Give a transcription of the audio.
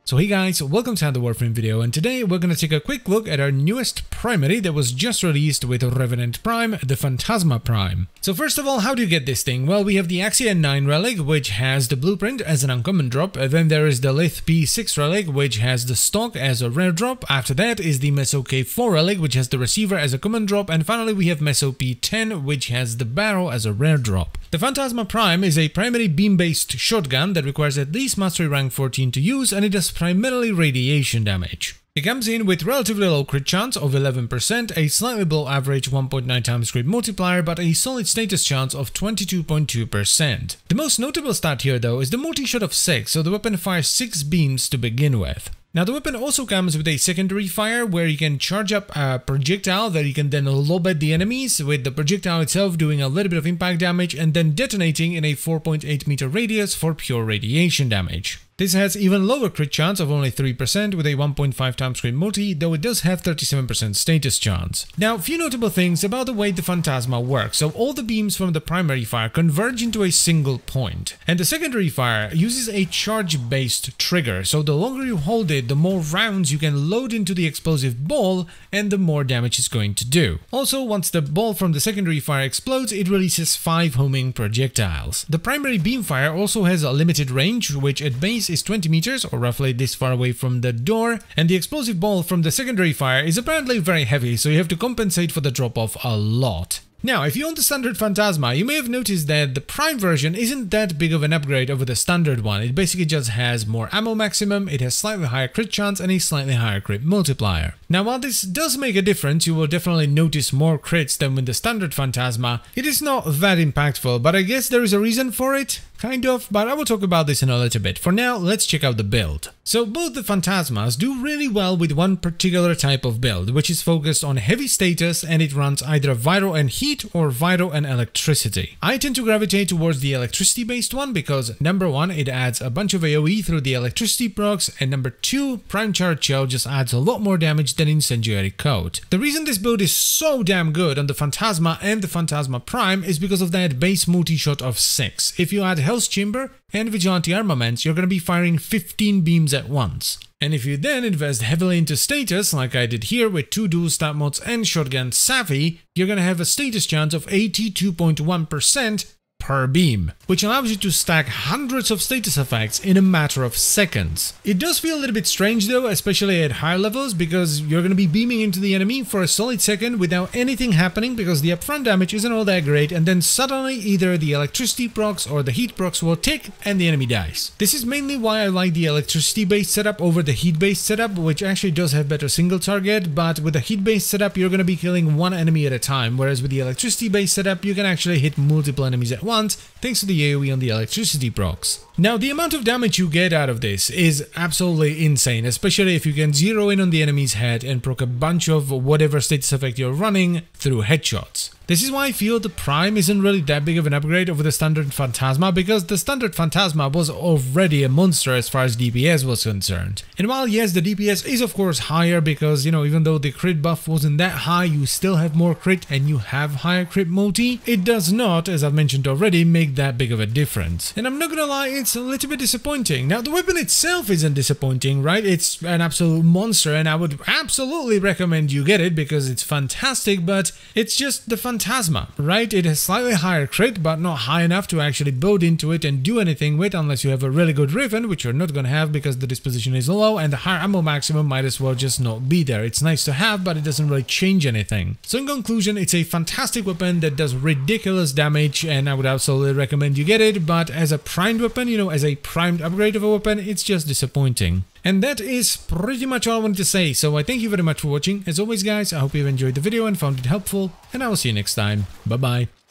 So hey guys, welcome to another Warframe video, and today we're gonna take a quick look at our newest primary that was just released with Revenant Prime, the Phantasma Prime. So first of all, how do you get this thing? Well, we have the Axia 9 relic, which has the blueprint as an uncommon drop. Then there is the Lith P6 relic, which has the stock as a rare drop. After that is the Meso K4 relic, which has the receiver as a common drop. And finally we have Meso P10, which has the barrel as a rare drop. The Phantasma Prime is a primary beam-based shotgun that requires at least Mastery rank 14 to use, and it does primarily radiation damage. It comes in with relatively low crit chance of 11%, a slightly below average 1.9 times crit multiplier, but a solid status chance of 22.2%. The most notable stat here though is the multi-shot of 6, so the weapon fires 6 beams to begin with. Now the weapon also comes with a secondary fire where you can charge up a projectile that you can then lob at the enemies, with the projectile itself doing a little bit of impact damage and then detonating in a 4.8 meter radius for pure radiation damage. This has even lower crit chance of only 3% with a 1.5 times crit multi, though it does have 37% status chance. Now, a few notable things about the way the Phantasma works. So all the beams from the primary fire converge into a single point, and the secondary fire uses a charge-based trigger, so the longer you hold it, the more rounds you can load into the explosive ball and the more damage it's going to do. Also, once the ball from the secondary fire explodes, it releases 5 homing projectiles. The primary beam fire also has a limited range, which at base is 20 meters, or roughly this far away from the door, and the explosive ball from the secondary fire is apparently very heavy, so you have to compensate for the drop-off a lot. Now, if you own the standard Phantasma, you may have noticed that the Prime version isn't that big of an upgrade over the standard one. It basically just has more ammo maximum, it has slightly higher crit chance, and a slightly higher crit multiplier. Now, while this does make a difference, you will definitely notice more crits than with the standard Phantasma. It is not that impactful, but I guess there is a reason for it. Kind of, but I will talk about this in a little bit. For now, let's check out the build. So both the Phantasmas do really well with one particular type of build, which is focused on heavy status, and it runs either Viral and Heat or Viral and Electricity. I tend to gravitate towards the electricity based one because number 1, it adds a bunch of AoE through the electricity procs, and number 2, Prime Charge Shell just adds a lot more damage than Incendiary Coat. The reason this build is so damn good on the Phantasma and the Phantasma Prime is because of that base multi-shot of 6. If you add Hell's Chamber and Vigilante Armaments, you're going to be firing 15 beams at once. And if you then invest heavily into status, like I did here with 2 dual stat mods and Shotgun Savvy, you're going to have a status chance of 82.1% per beam, which allows you to stack hundreds of status effects in a matter of seconds. It does feel a little bit strange though, especially at higher levels, because you're going to be beaming into the enemy for a solid second without anything happening because the upfront damage isn't all that great, and then suddenly either the electricity procs or the heat procs will tick and the enemy dies. This is mainly why I like the electricity based setup over the heat based setup, which actually does have better single target, but with the heat based setup you're going to be killing one enemy at a time, whereas with the electricity based setup you can actually hit multiple enemies at once thanks to the AoE on the electricity procs. Now, the amount of damage you get out of this is absolutely insane, especially if you can zero in on the enemy's head and proc a bunch of whatever status effect you're running through headshots. This is why I feel the Prime isn't really that big of an upgrade over the standard Phantasma, because the standard Phantasma was already a monster as far as DPS was concerned. And while yes, the DPS is of course higher because, you know, even though the crit buff wasn't that high, you still have more crit and you have higher crit multi, it does not, as I've mentioned already, make that big of a difference. And I'm not gonna lie, it's a little bit disappointing. Now, the weapon itself isn't disappointing, right? It's an absolute monster and I would absolutely recommend you get it because it's fantastic, but it's just the Phantasma, right? It has slightly higher crit, but not high enough to actually build into it and do anything with unless you have a really good Riven, which you're not gonna have because the disposition is low, and the higher ammo maximum might as well just not be there. It's nice to have, but it doesn't really change anything. So in conclusion, it's a fantastic weapon that does ridiculous damage, and I would absolutely recommend you get it, but as a primed weapon, you know, as a primed upgrade of a weapon, it's just disappointing. And that is pretty much all I wanted to say, so I thank you very much for watching. As always guys, I hope you've enjoyed the video and found it helpful, and I will see you next time. Bye bye.